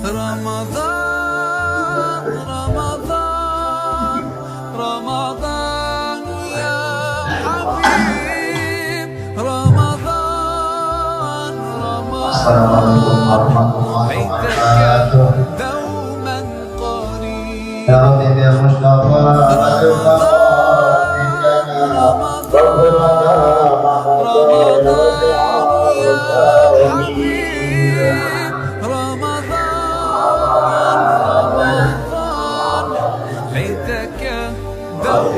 رمضان رمضان رمضان يا حبيب رمضان رمضان عندك دوما قريب يا حبيبي يا مصطفى رمضان رمضان يا حبيب رمضان رمضان عندك دوما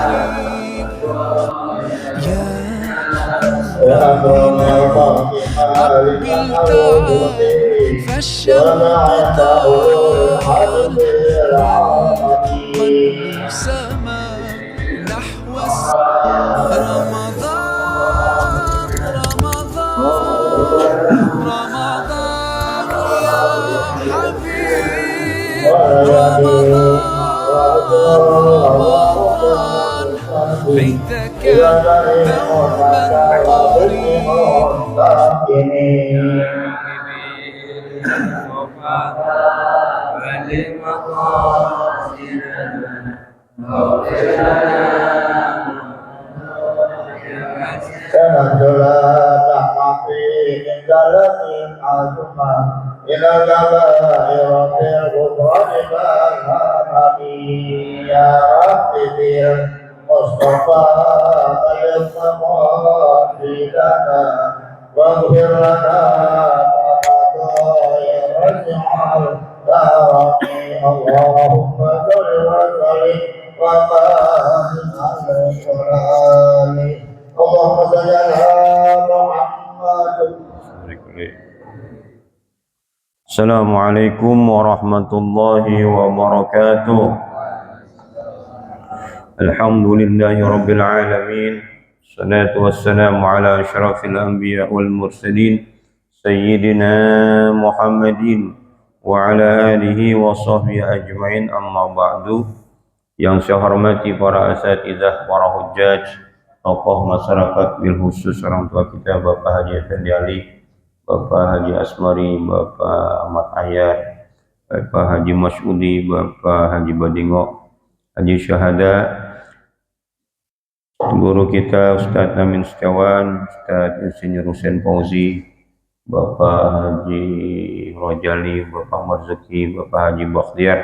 قريب يا أقبل تعال فالشوق طال والقلب سما نحو رمضان رمضان رمضان يا حبيب رمضان رمضان عندك دوما قريب Mustafa al-Mustafa واغفر لنا يا رجع دارني اللهم صل وسلم وبارك على اللهم صل على محمد. Assalamualaikum warahmatullahi wabarakatuh. Alhamdulillahi rabbil alamin. Salatu wassalamu ala asyrafil anbiya wal mursalin Sayyidina Muhammadin wa ala alihi wa sahbihi ajma'in, amma ba'du. Yang saya hormati para asatidzah, para hujjaj, tokoh masyarakat, bil khusus orang tua kita Bapak Haji Effendi Ali, Bapak Haji Asmari, Bapak Ahmad Ahyar, Bapak Haji Mas'udi, Bapak Haji Badingo, Haji Syahada, guru kita Ustadz Amin Setiawan, Ustadz Insinyur Hussein Fauzi, Bapak Haji Rojali, Bapak Marzuki, Bapak Haji Bakhtiar,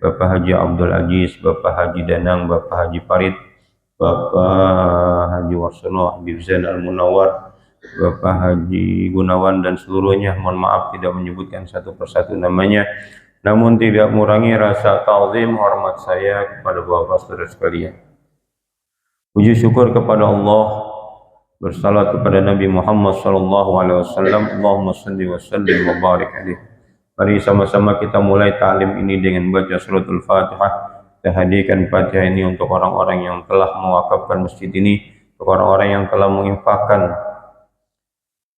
Bapak Haji Abdul Aziz, Bapak Haji Danang, Bapak Haji Farid, Bapak Haji Warsono, Habib Zain Al-Munawar, Bapak Haji Gunawan dan seluruhnya. Mohon maaf tidak menyebutkan satu persatu namanya, namun tidak mengurangi rasa ta'zim hormat saya kepada Bapak saudara sekalian. Puji syukur kepada Allah, bersalat kepada Nabi Muhammad SAW. Allahumma salli wa sallim wa barik alaihi. Mari sama-sama kita mulai ta'lim ini dengan baca suratul Fatihah. Kita hadirkan Fatihah ini untuk orang-orang yang telah mewakafkan masjid ini, untuk orang-orang yang telah menginfakkan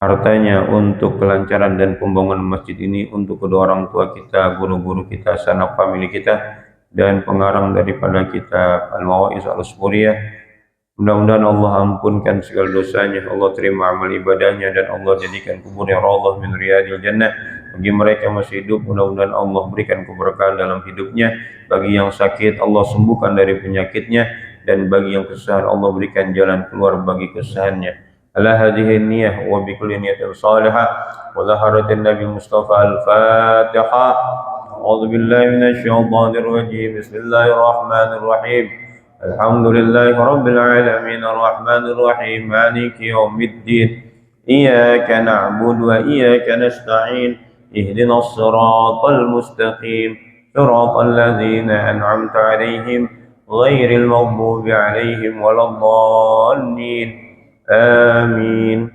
hartanya untuk kelancaran dan pembangunan masjid ini, untuk kedua orang tua kita, guru-guru kita, sanak famili kita, dan pengarang daripada kitab Al-Mawaiz Al-Asburiyah. Mudah-mudahan Allah ampunkan segala dosanya, Allah terima amal ibadahnya, dan Allah jadikan kuburnya raudhah min riyadil jannah. Bagi mereka masih hidup, mudah-mudahan Allah berikan keberkahan dalam hidupnya. Bagi yang sakit, Allah sembuhkan dari penyakitnya, dan bagi yang kesusahan, Allah berikan jalan keluar bagi kesusahannya. Ala hadhihi niyyah wa bi kulli niyatin salihah wa zaharatin Nabi Mustafa al-Fatihah. A'udzu billahi minasy syaithanir rajim. Bismillahirrahmanirrahim. Alhamdulillahi rabbil alamin arrahmanir rahim maliki yaumiddin iyyaka na'budu wa iyyaka nasta'in ihdinas siratal mustaqim siratal ladzina an'amta 'alaihim ghairil maghdubi 'alaihim waladdallin amin.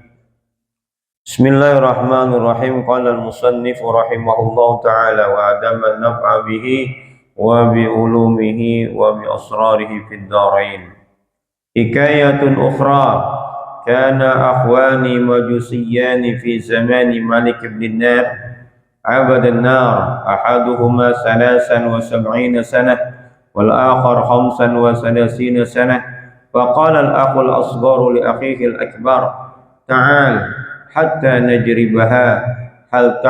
Bismillahirrahmanirrahim. Qala al-musannif rahimahullahu ta'ala wa adama an-naf'a bihi wa bi ulumihi wa bi asrarihi fid darain. Hikayatun ukhra, kana akhwani majusiyani fi zamani Malik ibn Nar abad an-nar, ahaduhuma 73 sanah wal akhar 35 sanah. Faqala al-akhu al-asghar li akhihi al-akbar, ta'al hatta najribaha hal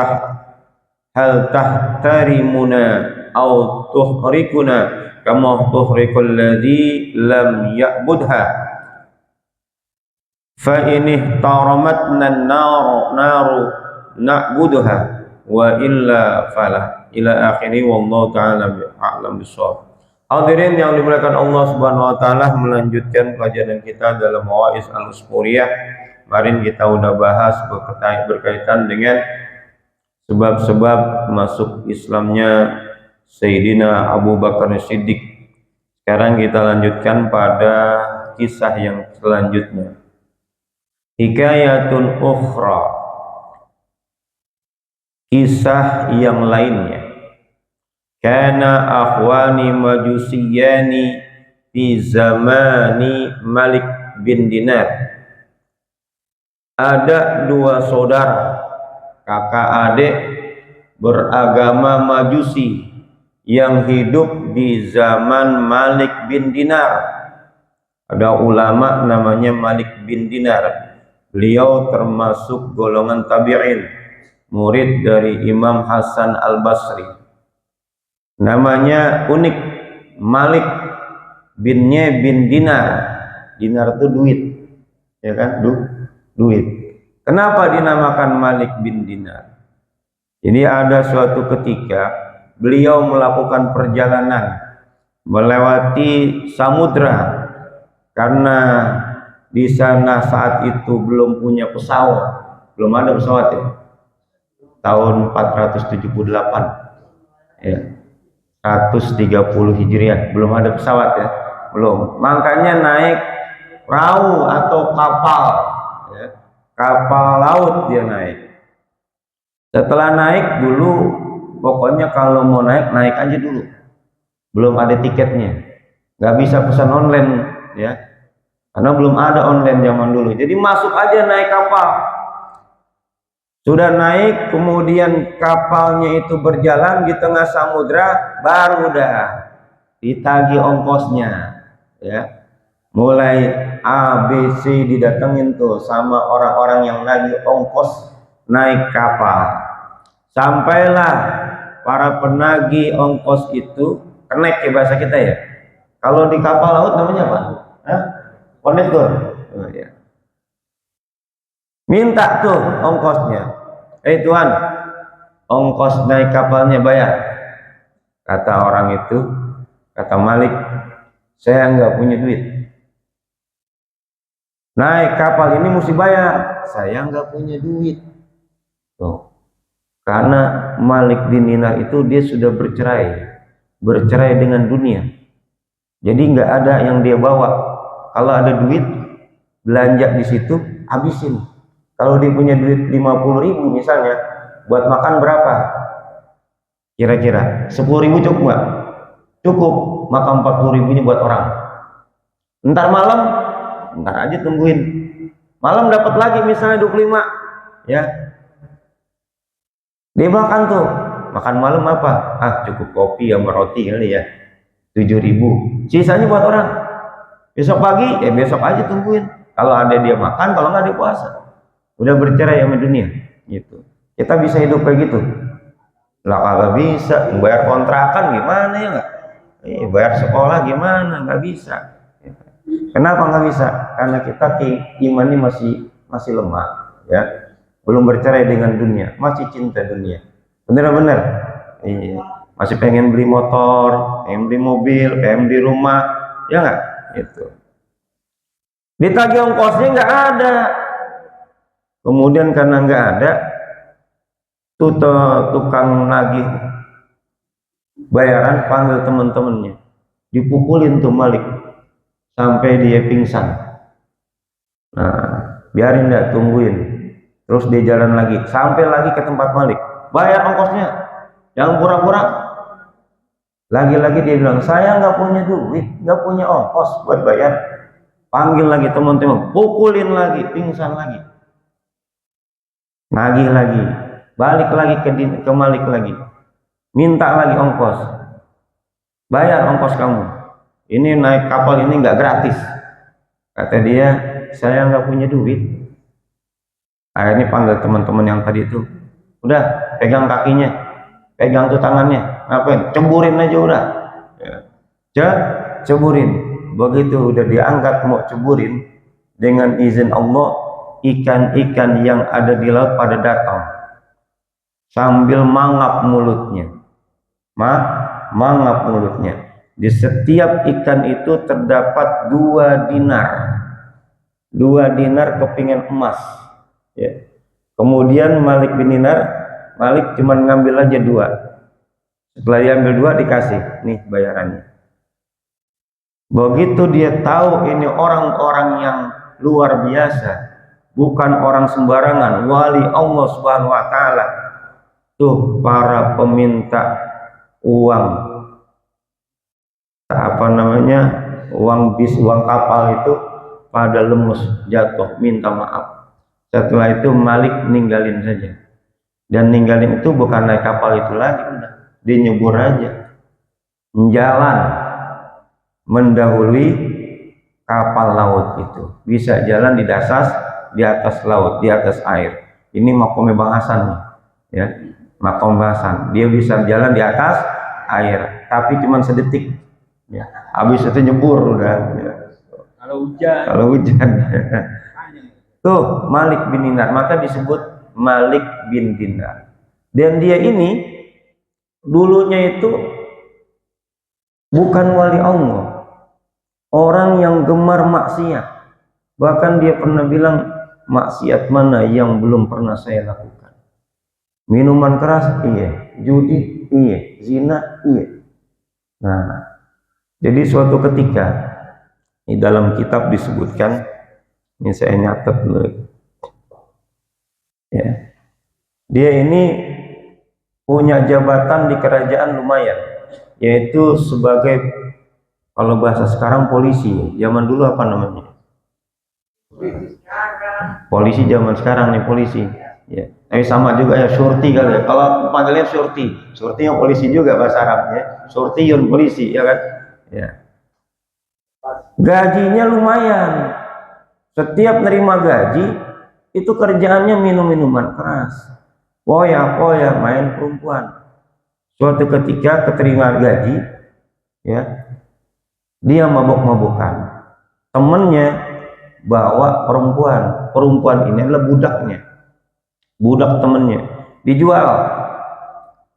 hal tahtarimuna au tuhrikuna kama tuhrikul ladzi lam ya'budha fa in ihtaramatna naru na'budha wa illa fala ila akhiri wallahu ta'ala a'lam bissawab. Hadirin yang dimuliakan Allah Subhanahu wa taala, melanjutkan pelajaran kita dalam Mawaiz Al-Usburiyah. Kemarin kita udah bahas berkaitan dengan sebab-sebab masuk Islamnya Sayyidina Abu Bakar Siddiq. Sekarang kita lanjutkan pada kisah yang selanjutnya. Hikayatun ukhra, kisah yang lainnya. Kana akhwani majusiyani fi zamani Malik bin Dinar. Ada dua saudara kakak adik beragama Majusi yang hidup di zaman Malik bin Dinar. Ada ulama namanya Malik bin Dinar. Beliau termasuk golongan tabi'in, murid dari Imam Hasan Al-Basri. Namanya unik, Malik binnya bin Dinar. Dinar itu duit, ya kan? Duit. Kenapa dinamakan Malik bin Dinar? Jadi ada suatu ketika beliau melakukan perjalanan melewati samudra, karena di sana saat itu belum punya pesawat, belum ada pesawat ya. Tahun 478 ya. 130 Hijriah belum ada pesawat ya, belum. Makanya naik perahu atau kapal ya. Kapal laut dia naik. Setelah naik dulu, pokoknya kalau mau naik aja dulu, belum ada tiketnya, nggak bisa pesan online ya, karena belum ada online zaman dulu. Jadi masuk aja naik kapal. Sudah naik, kemudian kapalnya itu berjalan di tengah samudra, baru dah ditagih ongkosnya ya. Mulai A, B, C didatengin tuh sama orang-orang yang nagih ongkos naik kapal. Sampailah para penagih ongkos itu, kenek ya bahasa kita ya. Kalau di kapal laut namanya apa? Kondektur. Oh, ya. Minta tuh ongkosnya. Tuan, ongkos naik kapalnya bayar. Kata orang itu, kata Malik, saya nggak punya duit. Naik kapal ini mesti bayar, saya nggak punya duit. Tuh. Karena Malik bin Dinar itu dia sudah bercerai dengan dunia. Jadi nggak ada yang dia bawa. Kalau ada duit, belanja di situ, habisin. Kalau dia punya duit 50.000 misalnya, buat makan berapa? Kira-kira 10.000 cukup nggak? Cukup, maka 40.000-nya buat orang. Ntar malam, ntar aja tungguin. Malam dapat lagi misalnya 25, ya. Dia makan tuh, makan malam apa? Cukup kopi sama roti kali ya, 7.000. Sisanya buat orang. Besok pagi, besok aja tungguin. Kalau ada dia makan, kalau nggak dia puasa. Udah bercerai sama dunia gitu. Kita bisa hidup kayak gitu? Lah kagak bisa. Bayar kontrakan gimana ya nggak? Bayar sekolah gimana? Nggak bisa. Kenapa nggak bisa? Karena kita imannya masih lemah ya. Belum bercerai dengan dunia, masih cinta dunia. Bener-bener. Iya. Masih pengen beli motor, pengen beli mobil, pengen beli rumah, ya nggak? Itu. Ditagih ongkosnya nggak ada. Kemudian karena nggak ada, tuh tukang nagih bayaran panggil teman-temannya, dipukulin tuh Malik sampai dia pingsan. Nah, biarin nggak, tungguin. Terus dia jalan lagi, sampai lagi ke tempat Malik, bayar ongkosnya, jangan pura-pura. Lagi-lagi dia bilang, saya nggak punya duit, nggak punya ongkos buat bayar. Panggil lagi teman-teman, pukulin lagi, pingsan lagi. Nagih lagi, balik lagi ke Malik lagi, minta lagi ongkos, bayar ongkos kamu. Ini naik kapal ini nggak gratis, kata dia. Saya nggak punya duit. Akhirnya panggil teman-teman yang tadi itu, udah pegang kakinya, pegang tuh tangannya, ngapain? Ceburin aja udah. Ya. Ceburin. Begitu udah diangkat mau ceburin, dengan izin Allah, ikan-ikan yang ada di laut pada datang sambil mangap mulutnya. Mangap mulutnya. Di setiap ikan itu terdapat 2 dinar. 2 dinar kepingan emas. Ya. Kemudian Malik bin Dinar, Malik cuma ngambil aja 2. Setelah diambil 2 dikasih, nih bayarannya. Begitu dia tahu ini orang-orang yang luar biasa, bukan orang sembarangan, wali Allah Subhanahu wa taala. Tuh para peminta uang, apa namanya, uang bis, uang kapal itu pada lemes, jatuh, minta maaf. Setelah itu Malik ninggalin saja, dan ninggalin itu bukan naik kapal itu lagi, udah dia nyebur aja, jalan mendahului kapal laut itu, bisa jalan di atas laut, di atas air. Ini makom Bang Hasan nih, ya, makom bahasan. Dia bisa jalan di atas air, tapi cuma sedetik, ya. Habis itu nyebur udah. Ya. Kalau hujan. Tuh Malik bin Dinar, maka disebut Malik bin Dinar. Dan dia ini dulunya itu bukan wali Allah, orang yang gemar maksiat. Bahkan dia pernah bilang, maksiat mana yang belum pernah saya lakukan? Minuman keras, iya. Judi, iya. Zina, iya. Nah, jadi suatu ketika di dalam kitab disebutkan, ini saya nyatet dulu. Ya. Dia ini punya jabatan di kerajaan lumayan, yaitu sebagai, kalau bahasa sekarang polisi. Zaman dulu apa namanya? Polisi zaman sekarang nih, polisi. Ya. Tapi sama juga ya, surti kali ya. Kalau panggilnya surti, surtinya polisi juga bahasa Arabnya. Surtiyun, polisi, ya kan? Ya. Gajinya lumayan. Setiap nerima gaji itu kerjaannya minum minuman keras, poya-poya, main perempuan. Suatu ketika keterima gaji, ya, dia mabuk-mabukan. Temennya bawa perempuan ini adalah budaknya, budak temennya, dijual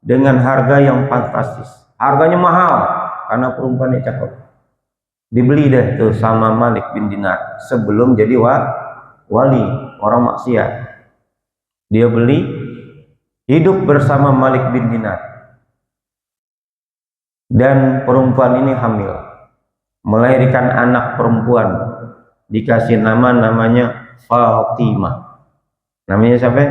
dengan harga yang fantastis, harganya mahal karena perempuannya cakep. Dibeli deh tuh sama Malik bin Dinar sebelum jadi wali, orang maksiat. Dia beli, hidup bersama Malik bin Dinar, dan perempuan ini hamil, melahirkan anak perempuan, dikasih namanya Fatimah. Namanya siapa?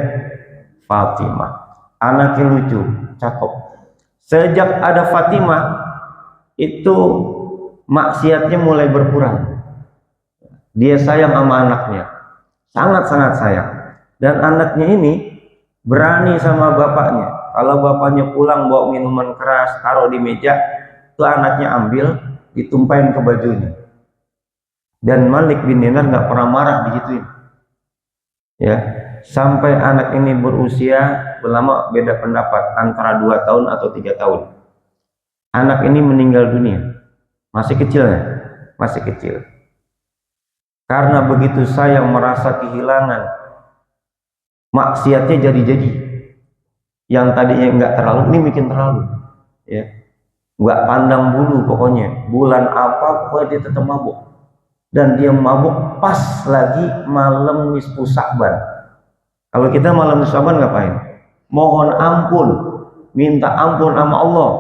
Fatimah. Anaknya lucu, cakep. Sejak ada Fatimah itu maksiatnya mulai berkurang. Dia sayang sama anaknya, sangat-sangat sayang. Dan anaknya ini berani sama bapaknya. Kalau bapaknya pulang bawa minuman keras, taruh di meja, itu anaknya ambil, ditumpahin ke bajunya. Dan Malik bin Dinar nggak pernah marah digituin. Ya, sampai anak ini berusia, lama beda pendapat, antara 2 tahun atau 3 tahun. Anak ini meninggal dunia. Masih kecil ya? Masih kecil. Karena begitu sayang, merasa kehilangan, maksiatnya jadi-jadi. Yang tadinya nggak terlalu, ini bikin terlalu. Ya. Nggak pandang bulu pokoknya. Bulan apa, pokoknya dia tetap mabuk. Dan dia mabuk pas lagi malam nisfu Sya'ban. Kalau kita malam nisfu Sya'ban ngapain? Mohon ampun, minta ampun sama Allah.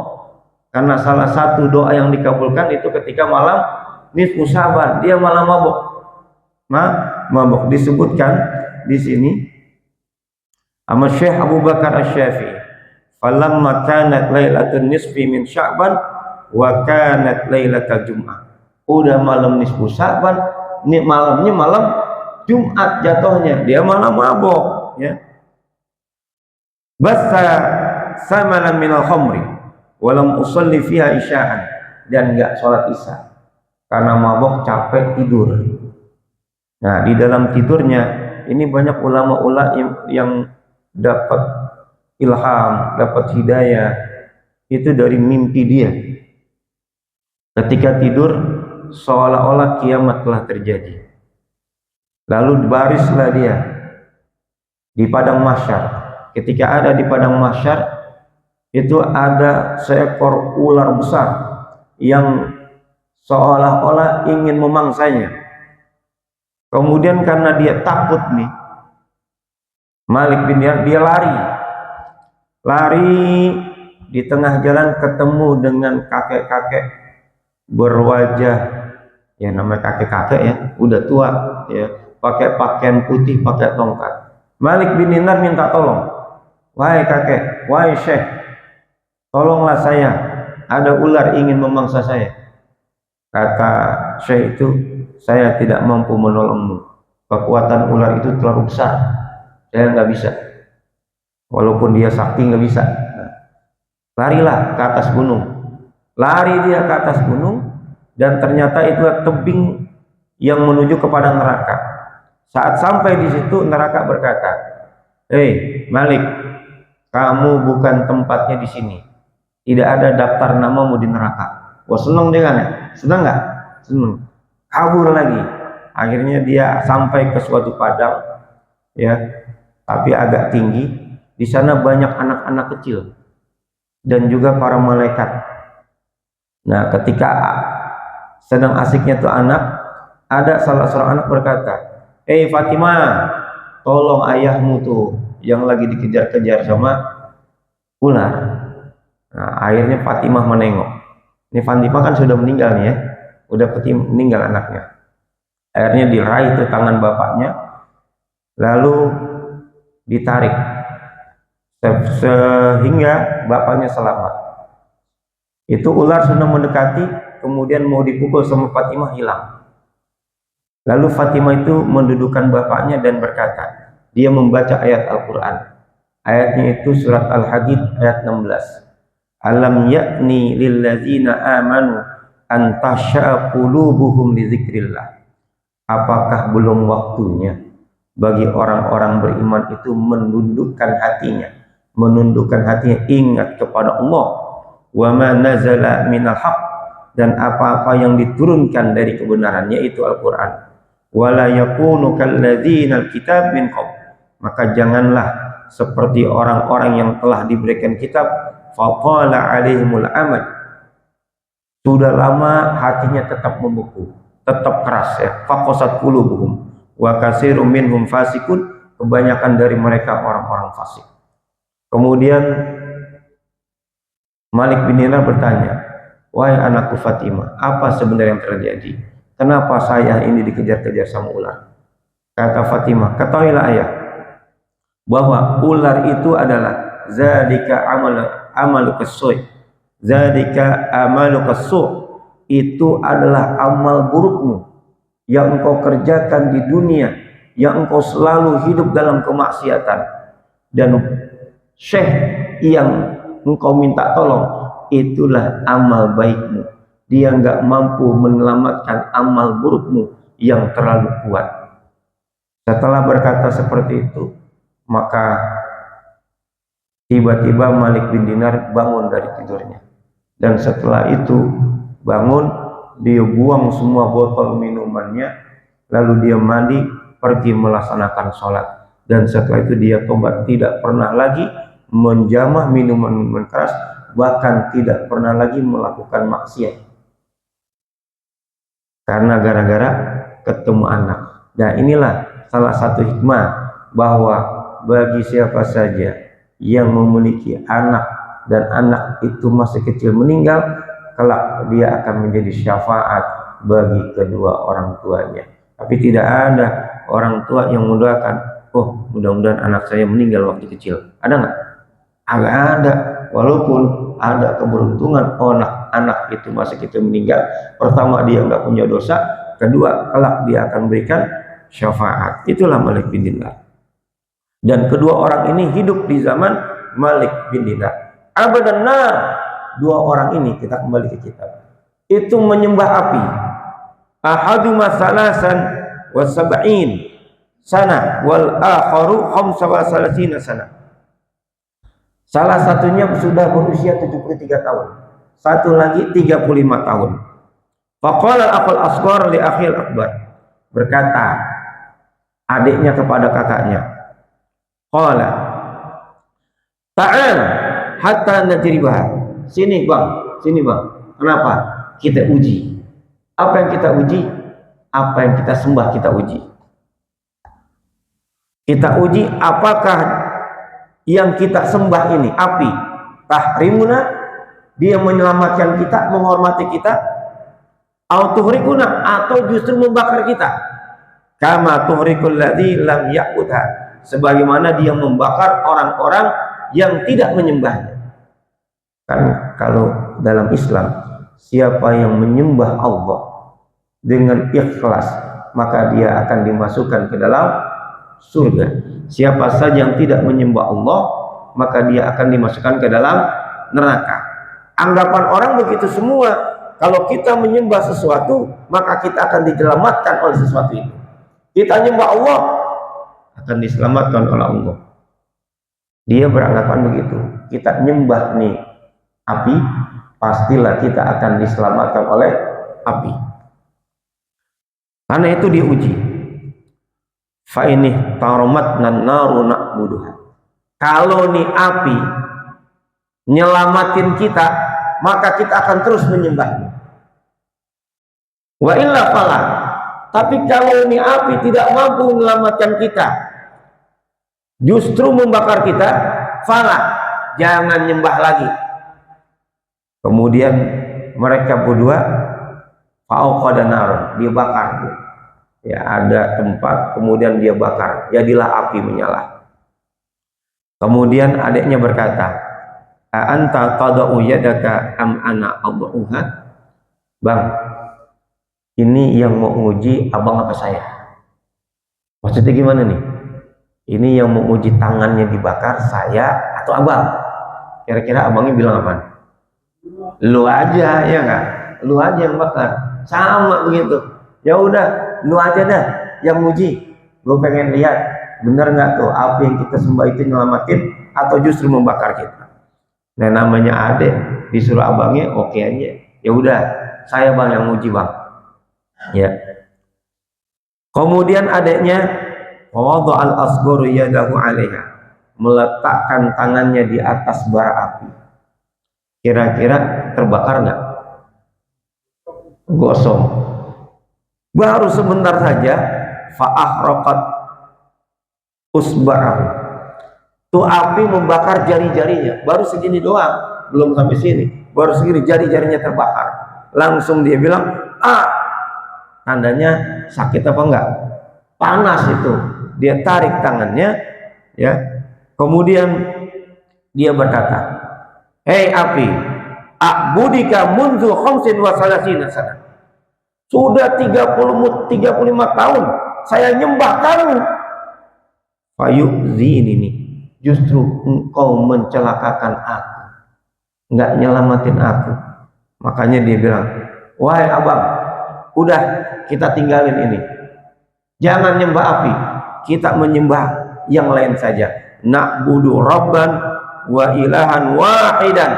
Karena salah satu doa yang dikabulkan itu ketika malam nisfu Sya'ban, dia malah mabuk. Mabuk disebutkan di sini sama Syekh Abu Bakar Asy-Syafi'i. Falamma kanat lailatul nisfi min Sya'ban wa kanat lailatul Jum'ah. Udah malam nisfu Sya'ban, ini malamnya malam Jumat jatuhnya, dia malah mabuk, ya. Basa samalan minal khamri walam usalli fiha isya'an, dan enggak sholat isya karena mabuk, capek, tidur. Nah, di dalam tidurnya ini banyak ulama-ulama yang dapat ilham, dapat hidayah itu dari mimpi dia. Ketika tidur seolah-olah kiamat telah terjadi. Lalu barislah dia di padang mahsyar. Ketika ada di padang mahsyar, itu ada seekor ular besar yang seolah-olah ingin memangsanya. Kemudian karena dia takut nih, Malik bin Dinar, dia lari di tengah jalan ketemu dengan kakek-kakek berwajah, ya namanya kakek-kakek ya, udah tua ya, pakai pakaian putih, pakai tongkat. Malik bin Dinar minta tolong, wahai kakek, wahai syekh, tolonglah saya, ada ular ingin memangsa saya. Kata syekh itu, saya tidak mampu menolongmu, kekuatan ular itu terlalu besar, saya nggak bisa, walaupun dia sakti nggak bisa. Larilah ke atas gunung. Lari dia ke atas gunung, dan ternyata itulah tebing yang menuju kepada neraka. Saat sampai di situ, neraka berkata, "Hei Malik, kamu bukan tempatnya di sini. Tidak ada daftar namamu di neraka." Wah, senang dengannya. Senang nggak? Senang. Kabur lagi. Akhirnya dia sampai ke suatu padang, ya, tapi agak tinggi. Di sana banyak anak-anak kecil dan juga para malaikat. Nah, ketika sedang asiknya tuh anak, ada salah seorang anak berkata, Fatimah, tolong ayahmu tuh yang lagi dikejar-kejar sama ular." Nah, akhirnya Fatimah menengok. Ini Fatimah kan sudah meninggal nih ya, udah meninggal anaknya. Akhirnya diraih tuh tangan bapaknya, lalu ditarik sehingga bapaknya selamat. Itu ular sudah mendekati, kemudian mau dipukul sama Fatimah, hilang. Lalu Fatimah itu mendudukkan bapaknya dan berkata, dia membaca ayat Al-Quran. Ayatnya itu surat Al-Hadid ayat 16. Alam yakni lilladzina amanu an tasha'a qulubuhum li dzikrillah. Apakah belum waktunya bagi orang-orang beriman itu menundukkan hatinya, ingat kepada Allah, wa ma nazala minal haq, dan apa-apa yang diturunkan dari kebenaran, yaitu Al-Quran. Wala yakunu kalladzina alkitab min qabl, maka janganlah seperti orang-orang yang telah diberikan kitab, faqala alaihimul amad, sudah lama hatinya tetap membeku, tetap keras ya, faqasat qulubuhum wa katsirum minhum fasikun, kebanyakan dari mereka orang-orang fasik. Kemudian Malik bin Dinar bertanya, wahai anakku Fatimah, apa sebenarnya yang terjadi? Kenapa saya ini dikejar-kejar sama ular? Kata Fatimah, ketahuilah ayah, bahwa ular itu adalah zalika amalu kesuy. Zalika amalu kesuy, itu adalah amal burukmu yang engkau kerjakan di dunia, yang engkau selalu hidup dalam kemaksiatan. Dan syekh yang engkau minta tolong, itulah amal baikmu. Dia nggak mampu menyelamatkan amal burukmu yang terlalu kuat. Setelah berkata seperti itu, maka tiba-tiba Malik bin Dinar bangun dari tidurnya. Dan setelah itu bangun, dia buang semua botol minumannya, lalu dia mandi, pergi melaksanakan sholat. Dan setelah itu dia tobat, tidak pernah lagi menjamah minuman keras, bahkan tidak pernah lagi melakukan maksiat. Karena gara-gara ketemu anak. Nah, inilah salah satu hikmah, bahwa bagi siapa saja yang memiliki anak dan anak itu masih kecil meninggal, kelak dia akan menjadi syafaat bagi kedua orang tuanya. Tapi tidak ada orang tua yang mendoakan, oh mudah-mudahan anak saya meninggal waktu kecil. Ada nggak? Agak ada. Walaupun ada keberuntungan anak itu masih kecil meninggal, pertama dia nggak punya dosa, kedua kelak dia akan berikan syafaat. Itulah Malik bin Dinar. Dan kedua orang ini hidup di zaman Malik bin Dinar. Abadan nar, dua orang ini, kita kembali ke kitab, itu menyembah api. Ahaduma salasan wa sab'in sana wal akharu khamsa wa salasina sana. Salah satunya sudah berusia 73 tahun. Satu lagi 35 tahun. Faqala al-akhul asghar li akhil akbar. Berkata adiknya kepada kakaknya. Qala ta'al hatta najribah. Sini bang, sini bang. Kenapa? Kita uji. Apa yang kita uji? Apa yang kita sembah kita uji. Kita uji apakah yang kita sembah ini api tahrimuna, dia menyelamatkan kita, menghormati kita, autuhrikuna, atau justru membakar kita, kama tuhrikul ladzi lam ya'budha, sebagaimana dia membakar orang-orang yang tidak menyembahnya. Kan kalau dalam Islam, siapa yang menyembah Allah dengan ikhlas, maka dia akan dimasukkan ke dalam surga. Siapa saja yang tidak menyembah Allah, maka dia akan dimasukkan ke dalam neraka. Anggapan orang begitu semua. Kalau kita menyembah sesuatu, maka kita akan diselamatkan oleh sesuatu itu. Kita menyembah Allah, akan diselamatkan oleh Allah. Dia beranggapan begitu. Kita menyembah nih api, pastilah kita akan diselamatkan oleh api. Karena itu diuji. Fa ini taromat nan naru na'buduha. Kalau nih api nyelamatin kita, maka kita akan terus menyembahnya. Wa illa fala. Tapi kalau nih api tidak mampu menyelamatkan kita, justru membakar kita, fala, jangan nyembah lagi. Kemudian mereka berdua fauqada nar, dia bakar. Ya, ada tempat, kemudian dia bakar, jadilah api menyala. Kemudian adiknya berkata, anta tada'u yadaka am ana ad'uha? Bang, ini yang mau nguji abang apa saya? Maksudnya gimana nih? Ini yang mau uji tangannya dibakar, saya atau abang? Kira-kira abangnya bilang apa? Lu aja, ya nggak? Lu aja yang bakar. Sama begitu. Ya udah, lu aja dah yang uji. Gue pengen lihat bener nggak tuh api yang kita sembah itu nyelamatin atau justru membakar kita. Nah, namanya adik disuruh abangnya, oke aja. Ya udah, saya bang yang uji bang. Ya. Kemudian adiknya wadha al-asghar yadahu 'alaiha, meletakkan tangannya di atas bara api. Kira-kira terbakar nggak? Gosong. Baru sebentar saja fa'ahraqat usba'ahu. Tuh api membakar jari-jarinya. Baru segini doang, belum sampai sini. Baru segini jari-jarinya terbakar. Langsung dia bilang, tandanya sakit apa enggak? Panas itu. Dia tarik tangannya, ya. Kemudian dia berkata, "Hei api, a'budika munzu khamsin wa salasina sana." Sudah 35 tahun saya nyembah kamu. Fayu'zi ini, justru engkau mencelakakan aku, nggak nyelamatin aku. Makanya dia bilang, wahai abang, udah kita tinggalin ini. Jangan nyembah api, kita menyembah yang lain saja. Na'budu rabban wa ilahan wahidan.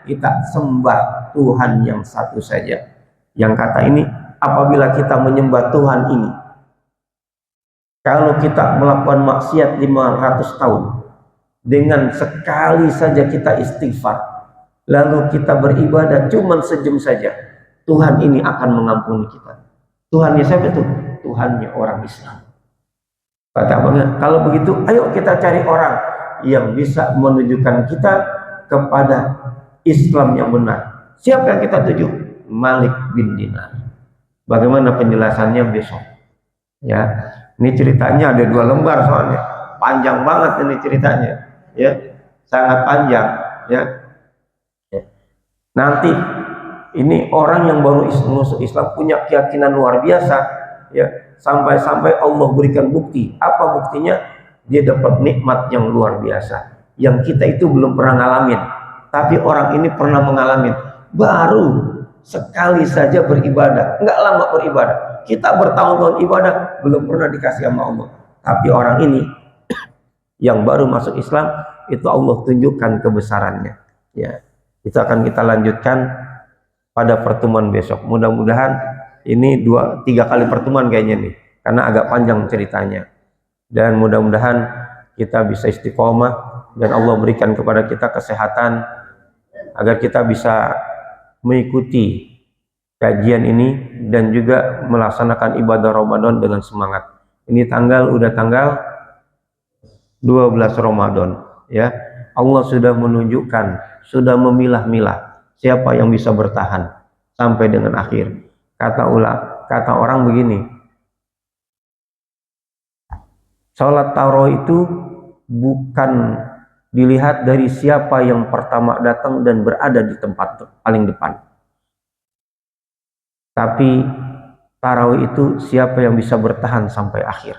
Kita sembah Tuhan yang satu saja. Yang kata ini, apabila kita menyembah Tuhan ini, kalau kita melakukan maksiat 500 tahun, dengan sekali saja kita istighfar, lalu kita beribadah cuma sejam saja, Tuhan ini akan mengampuni kita. Tuhannya siapa itu? Tuhannya orang Islam. Kata abangnya, kalau begitu ayo kita cari orang yang bisa menunjukkan kita kepada Islam yang benar. Siapa yang kita tuju? Malik bin Dinar. Bagaimana penjelasannya besok? Ya, ini ceritanya ada 2 lembar soalnya, panjang banget ini ceritanya, ya, sangat panjang, ya. Nanti ini orang yang baru masuk Islam punya keyakinan luar biasa, ya, sampai-sampai Allah berikan bukti. Apa buktinya? Dia dapat nikmat yang luar biasa, yang kita itu belum pernah ngalamin, tapi orang ini pernah mengalami. Baru sekali saja beribadah, enggak lama beribadah, kita bertahun-tahun ibadah belum pernah dikasih sama Allah. Tapi orang ini yang baru masuk Islam itu Allah tunjukkan kebesarannya. Ya, itu akan kita lanjutkan pada pertemuan besok. Mudah-mudahan ini 2-3 kali pertemuan kayaknya nih, karena agak panjang ceritanya. Dan mudah-mudahan kita bisa istiqomah dan Allah berikan kepada kita kesehatan agar kita bisa mengikuti kajian ini dan juga melaksanakan ibadah Ramadan dengan semangat. Ini udah tanggal 12 Ramadan, ya. Allah sudah menunjukkan, sudah memilah-milah siapa yang bisa bertahan sampai dengan akhir. Kata orang begini, sholat tarawih itu bukan dilihat dari siapa yang pertama datang dan berada di tempat paling depan, tapi tarawih itu siapa yang bisa bertahan sampai akhir.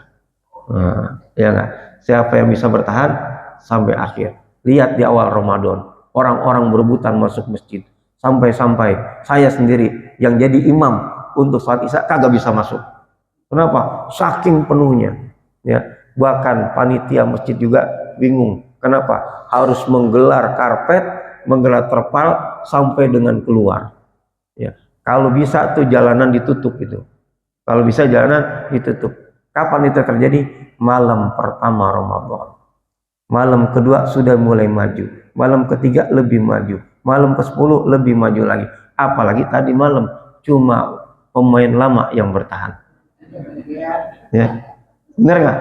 Ya enggak? Siapa yang bisa bertahan sampai akhir. Lihat di awal Ramadan, orang-orang berebutan masuk masjid, sampai-sampai saya sendiri yang jadi imam untuk sholat isya kagak bisa masuk. Kenapa? Saking penuhnya. Ya, bahkan panitia masjid juga bingung. Kenapa? Harus menggelar karpet, menggelar terpal sampai dengan keluar. Ya, kalau bisa tuh jalanan ditutup itu. Kalau bisa jalanan ditutup. Kapan itu terjadi? Malam pertama Ramadan. Malam kedua sudah mulai maju. Malam ketiga lebih maju. Malam ke-10 lebih maju lagi. Apalagi tadi malam cuma pemain lama yang bertahan. Ya, bener nggak?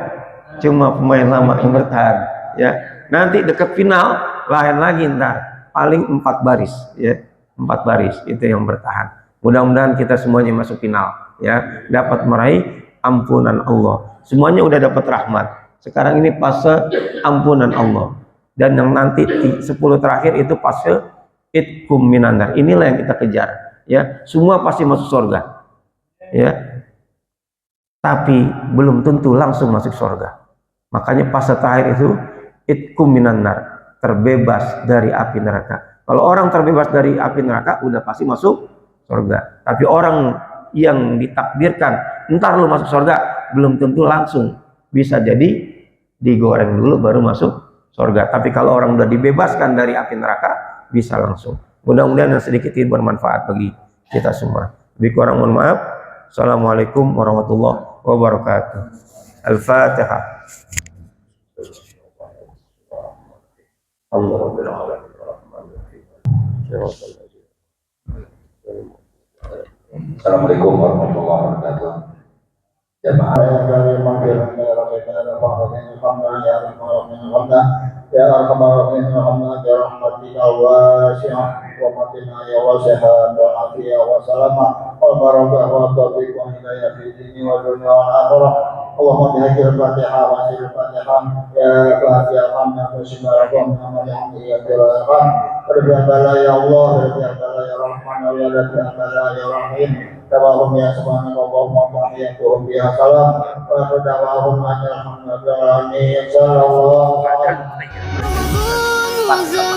Cuma pemain lama yang bertahan. Ya, nanti dekat final lain lagi ntar. Paling 4 baris. Ya, 4 baris itu yang bertahan. Mudah-mudahan kita semuanya masuk final. Ya, dapat meraih ampunan Allah. Semuanya udah dapat rahmat. Sekarang ini fase ampunan Allah. Dan yang nanti 10 terakhir itu fase itkum minan nar. Inilah yang kita kejar. Ya, semua pasti masuk surga. Ya. Tapi belum tentu langsung masuk surga. Makanya fase terakhir itu itkum minan nar, terbebas dari api neraka. Kalau orang terbebas dari api neraka udah pasti masuk surga. Tapi orang yang ditakdirkan ntar lu masuk surga belum tentu langsung, bisa jadi digoreng dulu baru masuk surga. Tapi kalau orang udah dibebaskan dari api neraka bisa langsung. Mudah-mudahan yang sedikit ini bermanfaat bagi kita semua. Lebih kurang mohon maaf. Assalamualaikum warahmatullahi wabarakatuh. Al-Fatihah. Assalamualaikum warahmatullahi wabarakatuh. Jemaah yang dari Magelang daerah daerah Bahrain, alhamdulillah ya arhamar rahimin, alhamdulillah ya rahmatika wasi'ah wa matina ya wasi'ah wa afiyah wa salamah wa barakah wa taufiq wa hidayah fi dini wa dunya wa akhirah. Allahumma bihaqil Fatihah wa sirril Fatihah ya Fatihah hamna wa syukran wa ya Rahman berbala ya Allah berbala ya Rahman ya berbala ya Rahim. Tawahum ya subhanaka Allahumma wa bihamdika ya salam wa tawahum alhamdulillah sallallahu alaihi wasallam.